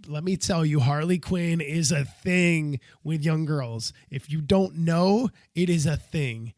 let me tell you, Harley Quinn is a thing with young girls. If you don't know, it is a thing.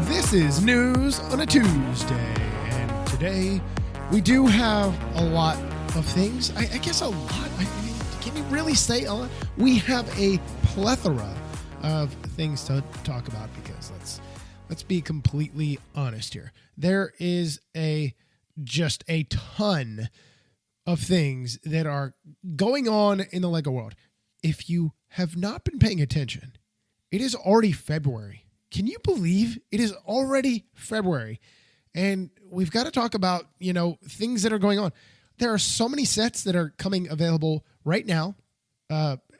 This is News on a Tuesday, and today we do have a lot of things. I guess a lot. Can you really say a lot? We have a plethora of things to talk about because let's be completely honest here. There is just a ton of things that are going on in the Lego world. If you have not been paying attention, it is already February. Can you believe it is already February? And we've got to talk about, things that are going on. There are so many sets that are coming available right now.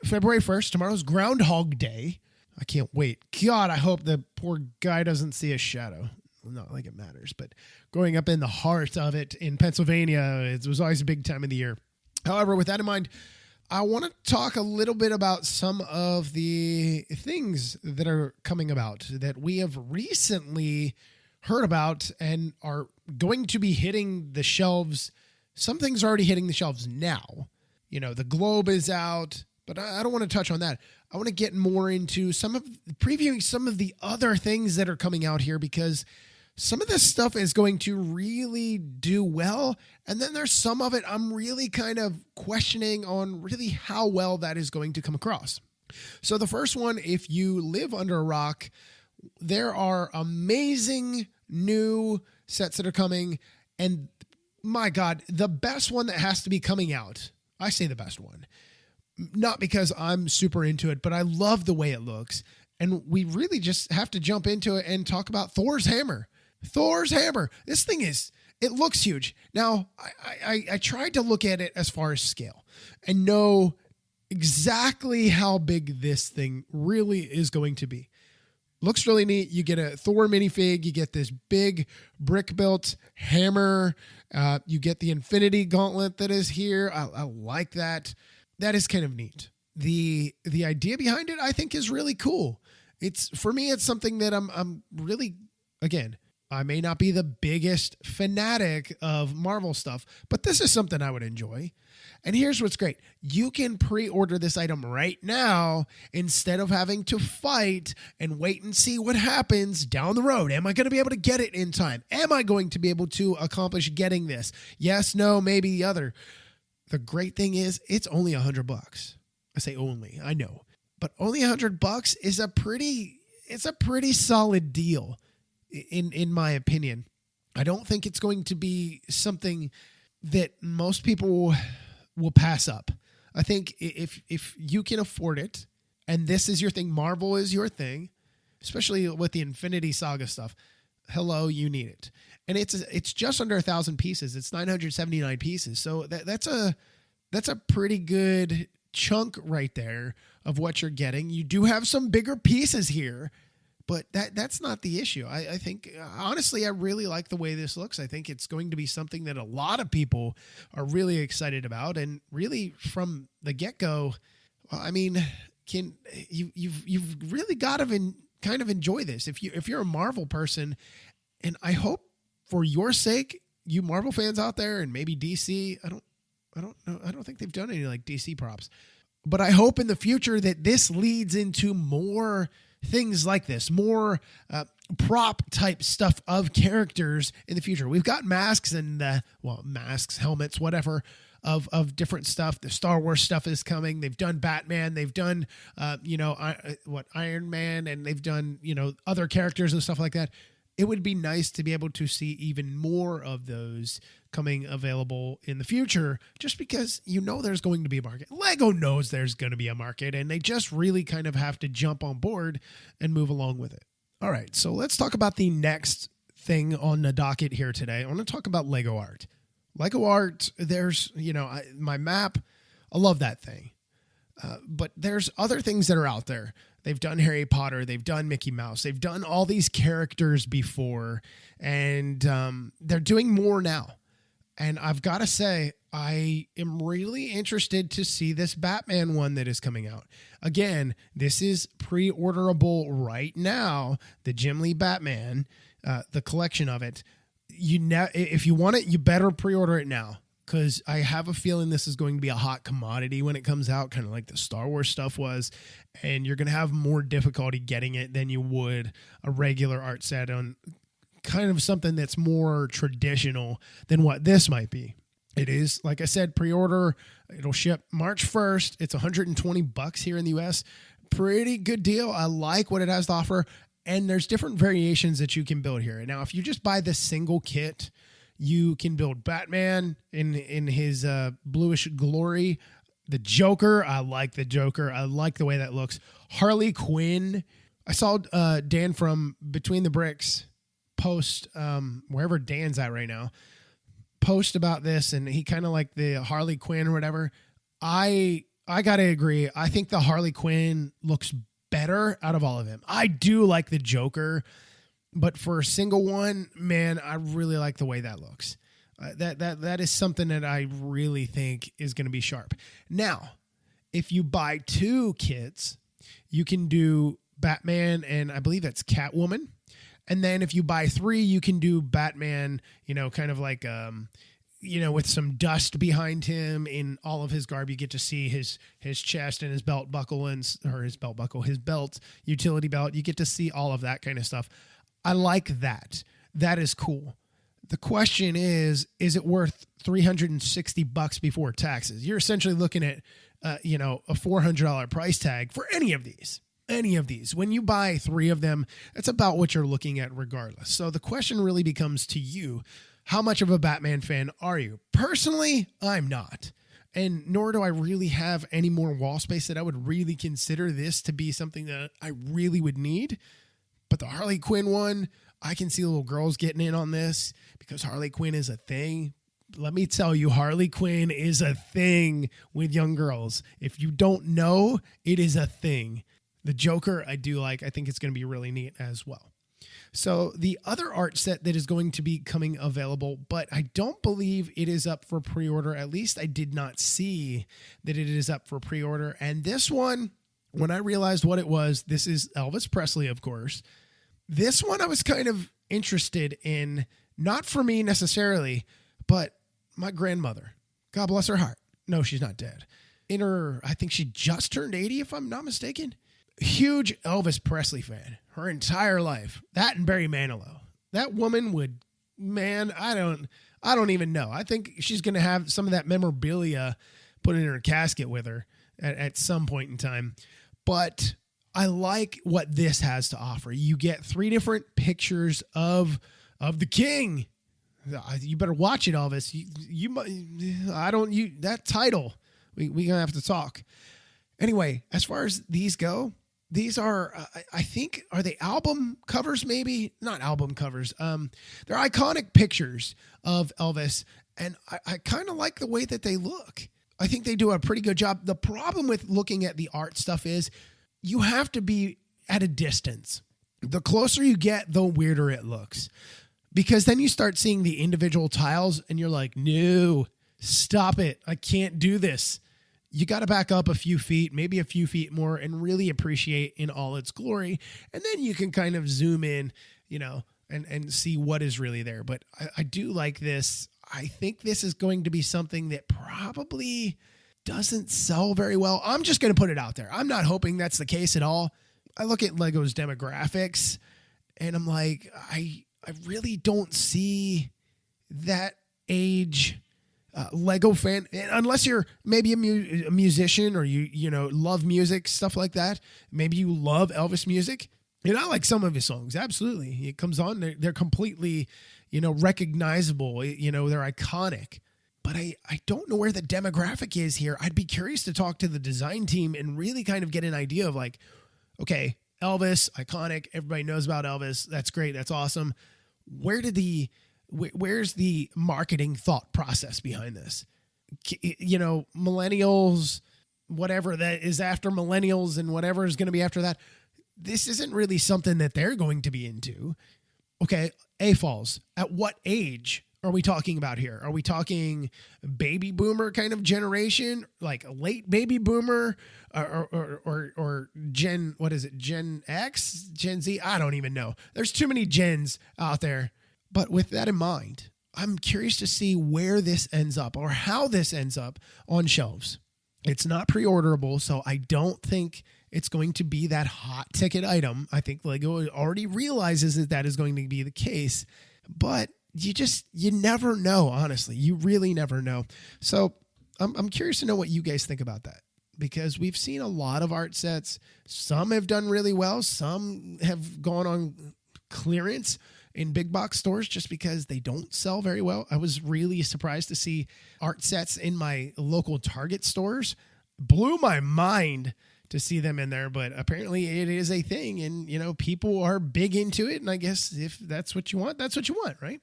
February 1st, tomorrow's Groundhog Day. I can't wait. God, I hope the poor guy doesn't see a shadow. Not like it matters, but growing up in the heart of it in Pennsylvania, it was always a big time of the year. However, with that in mind, I want to talk a little bit about some of the things that are coming about that we have recently heard about and are going to be hitting the shelves. Some things are already hitting the shelves now. The Globe is out, but I don't want to touch on that. I want to get more into previewing some of the other things that are coming out here because some of this stuff is going to really do well. And then there's some of it I'm really kind of questioning on really how well that is going to come across. So the first one, if you live under a rock, there are amazing new sets that are coming. And my God, the best one that has to be coming out, I say the best one, not because I'm super into it, but I love the way it looks. And we really just have to jump into it and talk about Thor's hammer. Thor's hammer. This thing it looks huge. Now, I tried to look at it as far as scale and know exactly how big this thing really is going to be. Looks really neat. You get a Thor minifig. You get this big brick-built hammer. You get the Infinity Gauntlet that is here. I like that. That is kind of neat. The idea behind it, I think, is really cool. For me, it's something that I'm really, again, I may not be the biggest fanatic of Marvel stuff, but this is something I would enjoy. And here's what's great. You can pre-order this item right now instead of having to fight and wait and see what happens down the road. Am I going to be able to get it in time? Am I going to be able to accomplish getting this? Yes, no, maybe the other. The great thing is it's only $100. I say only, I know, but only $100 is a pretty solid deal. In my opinion, I don't think it's going to be something that most people will pass up. I think if you can afford it and this is your thing, Marvel is your thing, especially with the Infinity Saga stuff, hello, you need it. And it's just under 1,000 pieces. It's 979 pieces. So that's a pretty good chunk right there of what you're getting. You do have some bigger pieces here, but that's not the issue. I think, honestly, I really like the way this looks. I think it's going to be something that a lot of people are really excited about. And really, from the get-go, well, I mean, you've really got to kind of enjoy this. If you're a Marvel person, and I hope for your sake, you Marvel fans out there, and maybe DC, I don't know. I don't think they've done any like DC props, but I hope in the future that this leads into more things like this, more prop type stuff of characters in the future. We've got masks and masks, helmets, whatever of different stuff. The Star Wars stuff is coming. They've done Batman. They've done Iron Man, and they've done other characters and stuff like that. It would be nice to be able to see even more of those coming available in the future, just because there's going to be a market. Lego knows there's going to be a market, and they just really kind of have to jump on board and move along with it. All right, so let's talk about the next thing on the docket here today. I want to talk about Lego art. Lego art, there's, my map, I love that thing. But there's other things that are out there. They've done Harry Potter. They've done Mickey Mouse. They've done all these characters before, and they're doing more now. And I've got to say, I am really interested to see this Batman one that is coming out. Again, this is pre-orderable right now. The Jim Lee Batman, the collection of it. If you want it, you better pre-order it now, because I have a feeling this is going to be a hot commodity when it comes out, kind of like the Star Wars stuff was, and you're going to have more difficulty getting it than you would a regular art set on kind of something that's more traditional than what this might be. It is, like I said, pre-order. It'll ship March 1st. It's $120 here in the US. Pretty good deal. I like what it has to offer. And there's different variations that you can build here. Now, if you just buy this single kit, you can build Batman in his bluish glory. The Joker, I like the Joker. I like the way that looks. Harley Quinn. I saw Dan from Between the Bricks post, wherever Dan's at right now, post about this, and he kind of like the Harley Quinn or whatever. I got to agree. I think the Harley Quinn looks better out of all of them. I do like the Joker, but for a single one, man, I really like the way that looks. That is something that I really think is going to be sharp. Now, if you buy 2 kits, you can do Batman and I believe that's Catwoman. And then if you buy 3, you can do Batman, kind of like, with some dust behind him in all of his garb. You get to see his chest and his belt buckle his belt, utility belt. You get to see all of that kind of stuff. I like that. That is cool. The question is it worth $360 before taxes? You're essentially looking at, a $400 price tag for any of these. When you buy 3 of them, that's about what you're looking at regardless. So the question really becomes to you, how much of a Batman fan are you? Personally, I'm not. And nor do I really have any more wall space that I would really consider this to be something that I really would need. But the Harley Quinn one, I can see little girls getting in on this because Harley Quinn is a thing. Let me tell you, Harley Quinn is a thing with young girls. If you don't know, it is a thing. The Joker, I do like. I think it's going to be really neat as well. So the other art set that is going to be coming available, but I don't believe it is up for pre-order. At least I did not see that it is up for pre-order. And this one, when I realized what it was, this is Elvis Presley, of course. This one I was kind of interested in, not for me necessarily, but my grandmother. God bless her heart. No, she's not dead. I think she just turned 80, if I'm not mistaken. Huge Elvis Presley fan her entire life. That and Barry Manilow. That woman would, man, I don't even know. I think she's going to have some of that memorabilia put in her casket with her at some point in time. But I like what this has to offer. You get 3 different pictures of the king. You better watch it, Elvis. That title, we're going to have to talk. Anyway, as far as these go, these are, I think, are they album covers maybe? Not album covers. They're iconic pictures of Elvis, and I kind of like the way that they look. I think they do a pretty good job. The problem with looking at the art stuff is you have to be at a distance. The closer you get, the weirder it looks. Because then you start seeing the individual tiles, and you're like, no, stop it. I can't do this. You got to back up a few feet, maybe a few feet more, and really appreciate in all its glory. And then you can kind of zoom in, and see what is really there. But I do like this. I think this is going to be something that probably doesn't sell very well. I'm just going to put it out there. I'm not hoping that's the case at all. I look at Lego's demographics, and I'm like, I really don't see that age Lego fan, unless you're maybe a musician or you love music, stuff like that. Maybe you love Elvis music. And I like some of his songs. Absolutely. It comes on. They're completely, recognizable. They're iconic. But I don't know where the demographic is here. I'd be curious to talk to the design team and really kind of get an idea of like, okay, Elvis, iconic. Everybody knows about Elvis. That's great. That's awesome. Where's the marketing thought process behind this? Millennials, whatever that is after millennials and whatever is going to be after that. This isn't really something that they're going to be into. Okay, AFOLs. At what age are we talking about here? Are we talking baby boomer kind of generation, like late baby boomer, or Gen, what is it? Gen X, Gen Z? I don't even know. There's too many gens out there. But with that in mind, I'm curious to see where this ends up or how this ends up on shelves. It's not pre-orderable, so I don't think it's going to be that hot ticket item. I think Lego already realizes that that is going to be the case, but you never know, honestly. You really never know. So I'm curious to know what you guys think about that, because we've seen a lot of art sets. Some have done really well. Some have gone on clearance in big box stores just because they don't sell very well. I was really surprised to see art sets in my local Target stores. Blew my mind to see them in there, but apparently it is a thing, and people are big into it. And I guess if that's what you want, that's what you want, right?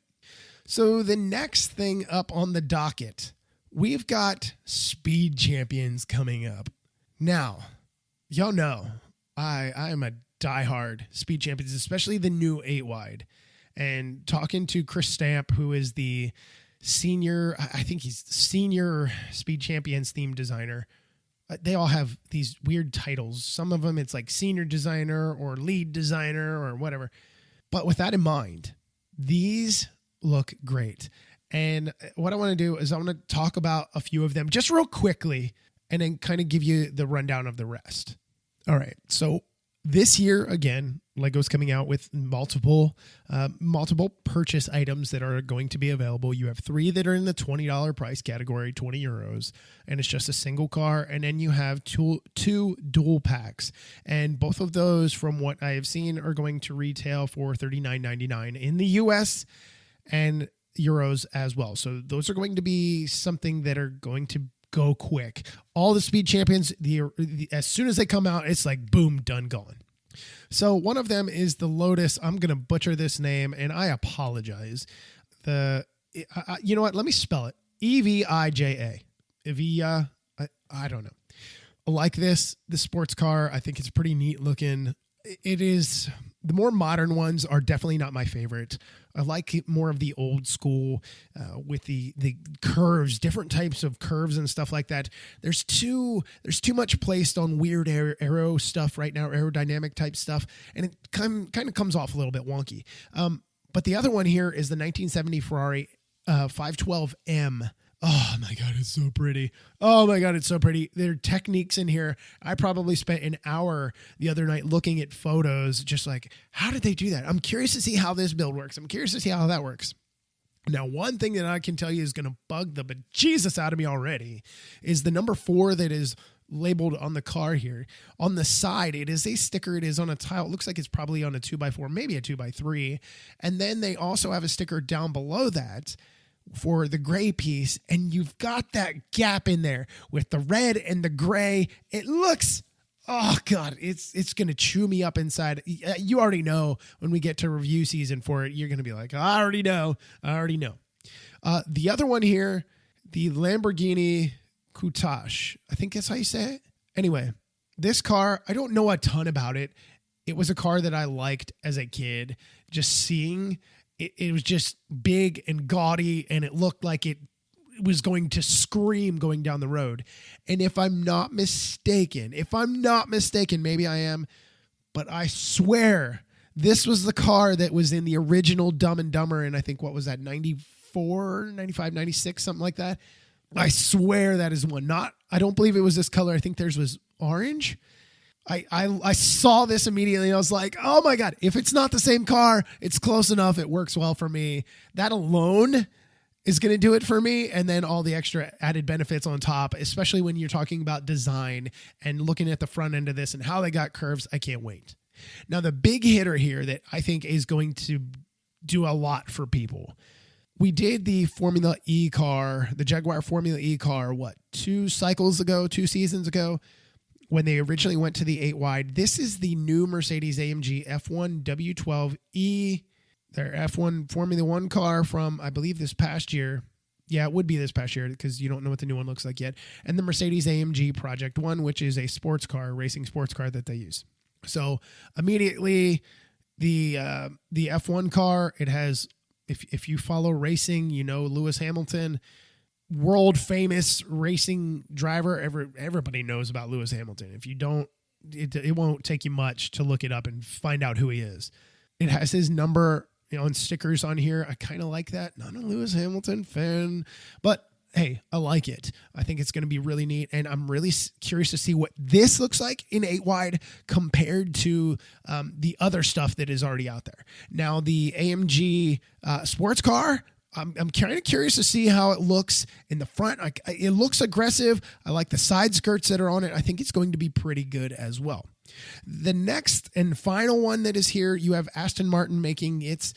So the next thing up on the docket, we've got Speed Champions coming up. Now, y'all know I am a diehard Speed Champions, especially the new 8-wide. And talking to Chris Stamp, who is the senior, I think he's senior Speed Champions theme designer. They all have these weird titles. Some of them, it's like senior designer or lead designer or whatever. But with that in mind, these look great. And what I want to do is I want to talk about a few of them just real quickly and then kind of give you the rundown of the rest. All right. So this year, again, Lego's coming out with multiple purchase items that are going to be available. You have 3 that are in the $20 price category, 20 euros, and it's just a single car. And then you have two dual packs. And both of those, from what I have seen, are going to retail for $39.99 in the US and euros as well. So those are going to be something that are going to go quick. All the Speed Champions, as soon as they come out, it's like boom, done, gone. So one of them is the Lotus. I'm going to butcher this name, and I apologize. You know what? Let me spell it. EVIJA. Evija. I don't know. I like the sports car. I think it's pretty neat looking. It is. The more modern ones are definitely not my favorite. I like more of the old school with the curves, different types of curves and stuff like that. There's too much placed on weird aero stuff right now, aerodynamic type stuff, and it kind of comes off a little bit wonky. But the other one here is the 1970 Ferrari 512M. Oh my God, it's so pretty. Oh my God, it's so pretty. There are techniques in here. I probably spent an hour the other night looking at photos, just like, how did they do that? I'm curious to see how this build works. I'm curious to see how that works. Now, one thing that I can tell you is going to bug the bejesus out of me already is the number 4 that is labeled on the car here. On the side, it is a sticker. It is on a tile. It looks like it's probably on a 2x4, maybe a 2x3. And then they also have a sticker down below that for the gray piece, and you've got that gap in there with the red and the gray. It looks, oh God, it's going to chew me up inside. You already know when we get to review season for it, you're going to be like, I already know. The other one here, the Lamborghini Countach. I think that's how you say it. Anyway, this car, I don't know a ton about it. It was a car that I liked as a kid, just seeing it was just big and gaudy, and it looked like it was going to scream going down the road. And if I'm not mistaken, maybe I am, but I swear this was the car that was in the original Dumb and Dumber. And I think, what was that? 94, 95, 96, something like that. I swear that is one. I don't believe it was this color. I think theirs was orange. I saw this immediately. I was like, oh my God, if it's not the same car, it's close enough. It works well for me. That alone is going to do it for me. And then all the extra added benefits on top, especially when you're talking about design and looking at the front end of this and how they got curves. I can't wait. Now, the big hitter here that I think is going to do a lot for people. We did the Formula E car, the Jaguar Formula E car, 2 seasons ago, when they originally went to the 8-wide. This is the new Mercedes-AMG F1 W12E, their F1 Formula 1 car from, I believe, this past year. Yeah, it would be this past year because you don't know what the new one looks like yet. And the Mercedes-AMG Project 1, which is a sports car, racing sports car that they use. So immediately, the F1 car, it has if you follow racing, you know Lewis Hamilton, world famous racing driver. Everybody knows about Lewis Hamilton. If you don't, it won't take you much to look it up and find out who he is. It has his number, on stickers on here. I kind of like that. Not a Lewis Hamilton fan, but hey, I like it. I think it's going to be really neat, and I'm really curious to see what this looks like in 8 wide compared to the other stuff that is already out there. Now, the AMG sports car, I'm kind of curious to see how it looks in the front. It looks aggressive. I like the side skirts that are on it. I think it's going to be pretty good as well. The next and final one that is here, you have Aston Martin making its,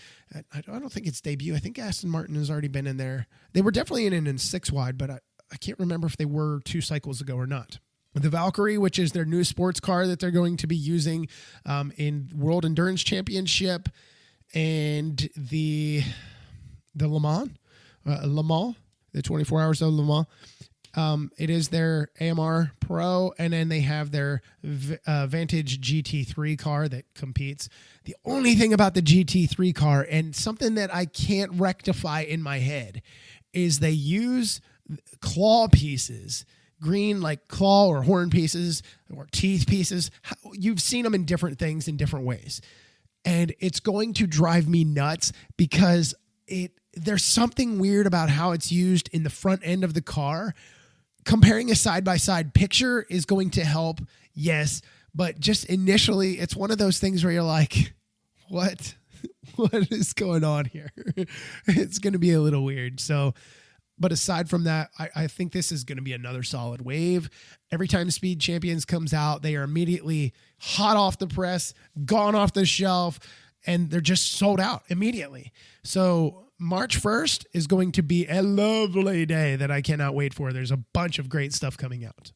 I don't think it's debut. I think Aston Martin has already been in there. They were definitely in 6 wide, but I can't remember if they were 2 cycles ago or not. The Valkyrie, which is their new sports car that they're going to be using in World Endurance Championship, and the Le Mans, the 24 Hours of Le Mans. It is their AMR Pro, and then they have their Vantage GT3 car that competes. The only thing about the GT3 car, and something that I can't rectify in my head, is they use claw pieces, green like claw or horn pieces or teeth pieces. You've seen them in different things in different ways. And it's going to drive me nuts because there's something weird about how it's used in the front end of the car. Comparing a side-by-side picture is going to help, yes, but just initially, it's one of those things where you're like, what is going on here? It's going to be a little weird. So, but aside from that, I think this is going to be another solid wave. Every time Speed Champions comes out, they are immediately hot off the press, gone off the shelf, and they're just sold out immediately. So March 1st is going to be a lovely day that I cannot wait for. There's a bunch of great stuff coming out.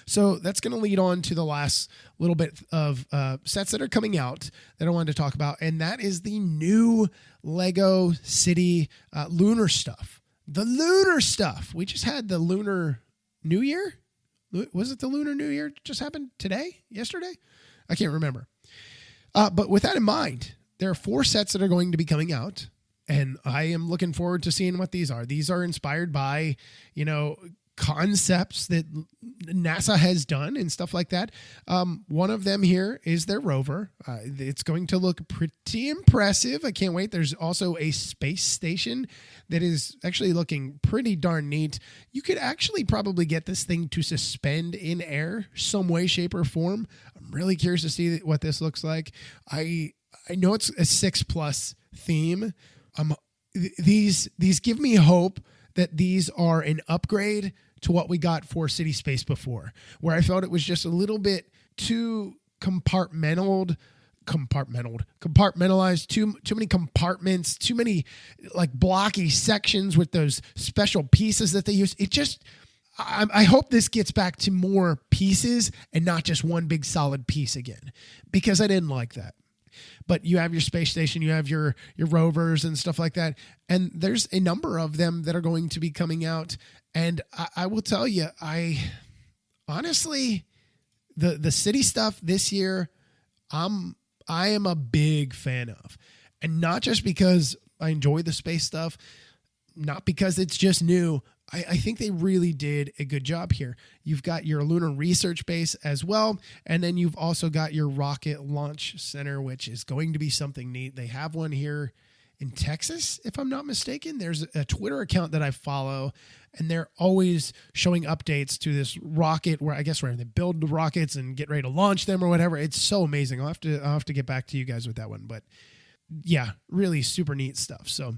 So that's going to lead on to the last little bit of sets that are coming out that I wanted to talk about, and that is the new Lego City lunar stuff. The lunar stuff. We just had the Lunar New Year. Was it the Lunar New Year just happened today? Yesterday? I can't remember. But with that in mind, there are 4 sets that are going to be coming out, and I am looking forward to seeing what these are. These are inspired by, concepts that NASA has done and stuff like that. One of them here is their rover. It's going to look pretty impressive. I can't wait. There's also a space station that is actually looking pretty darn neat. You could actually probably get this thing to suspend in air some way, shape, or form. I'm really curious to see what this looks like. I know it's a 6+ theme. These give me hope that these are an upgrade to what we got for City Space before, where I felt it was just a little bit too compartmentalized, too many compartments, too many like blocky sections with those special pieces that they use. I hope this gets back to more pieces and not just one big solid piece again, because I didn't like that. But you have your space station, you have your rovers and stuff like that. And there's a number of them that are going to be coming out. And I will tell you, honestly, the city stuff this year, I am a big fan of. And not just because I enjoy the space stuff, not because it's just new. I think they really did a good job here. You've got your lunar research base as well. And then you've also got your rocket launch center, which is going to be something neat. They have one here in Texas, if I'm not mistaken. There's a Twitter account that I follow, and they're always showing updates to this rocket where they build the rockets and get ready to launch them or whatever. It's so amazing. I'll have to get back to you guys with that one. But yeah, really super neat stuff. So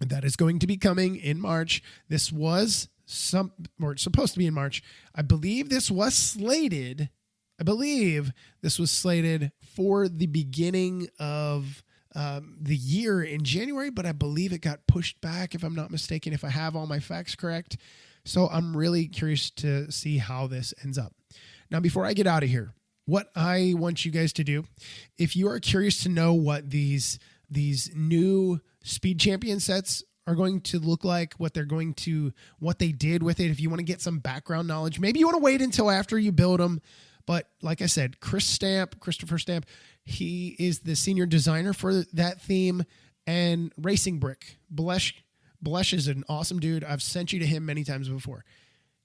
that is going to be coming in March. This was supposed to be in March. I believe this was slated for the beginning of the year in January, but I believe it got pushed back, if I'm not mistaken, if I have all my facts correct. So I'm really curious to see how this ends up. Now, before I get out of here, what I want you guys to do, if you are curious to know what these new Speed Champion sets are going to look like, what they did with it, if you want to get some background knowledge, maybe you want to wait until after you build them. But like I said, Christopher Stamp, he is the senior designer for that theme. and Racing Brick. Blesh is an awesome dude. I've sent you to him many times before.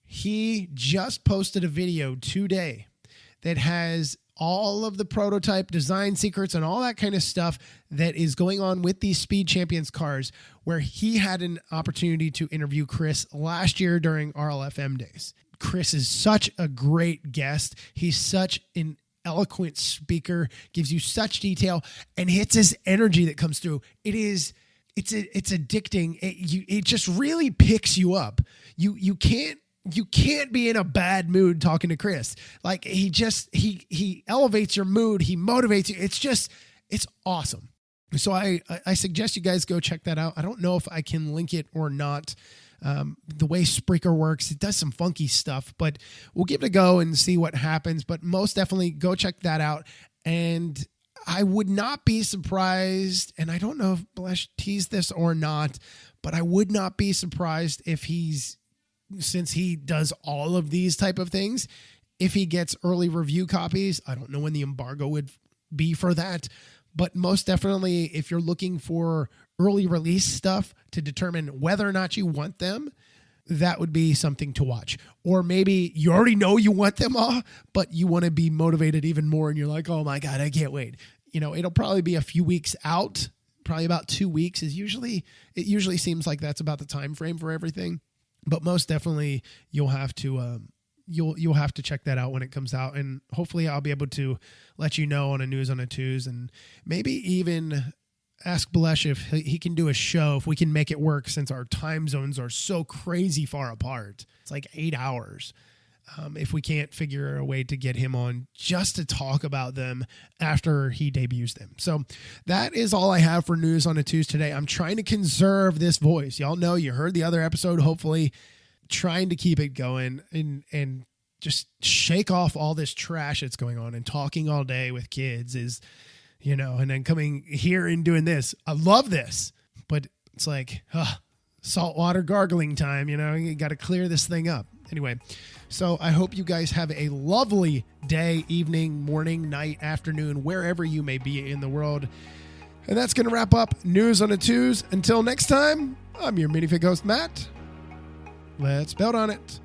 He just posted a video today that has all of the prototype design secrets and all that kind of stuff that is going on with these Speed Champions cars, where he had an opportunity to interview Chris last year during RLFM days. Chris is such a great guest. He's such an eloquent speaker, gives you such detail, and hits his energy that comes through. It's addicting. It just really picks you up. You can't be in a bad mood talking to Chris. Like he elevates your mood. He motivates you. It's awesome. So I suggest you guys go check that out. I don't know if I can link it or not. The way Spreaker works, it does some funky stuff, but we'll give it a go and see what happens. But most definitely go check that out. And I would not be surprised, and I don't know if Blesh teased this or not, but I would not be surprised if since he does all of these type of things, if he gets early review copies. I don't know when the embargo would be for that, but most definitely if you're looking for early release stuff to determine whether or not you want them, that would be something to watch. Or maybe you already know you want them all, but you want to be motivated even more and you're like, oh my God, I can't wait. It'll probably be a few weeks out, probably about 2 weeks it usually seems like that's about the time frame for everything. But most definitely, you'll have to check that out when it comes out, and hopefully, I'll be able to let you know on a News on a Tues, and maybe even ask Blesh if he can do a show, if we can make it work, since our time zones are so crazy far apart. It's like 8 hours. If we can't figure a way to get him on just to talk about them after he debuts them. So that is all I have for News on a Tues today. I'm trying to conserve this voice. Y'all know you heard the other episode, hopefully trying to keep it going and just shake off all this trash that's going on, and talking all day with kids is, and then coming here and doing this. I love this, but it's like, saltwater gargling time, you got to clear this thing up. Anyway, so I hope you guys have a lovely day, evening, morning, night, afternoon, wherever you may be in the world. And that's going to wrap up News on a Tues. Until next time, I'm your Minifigure host, Matt. Let's build on it.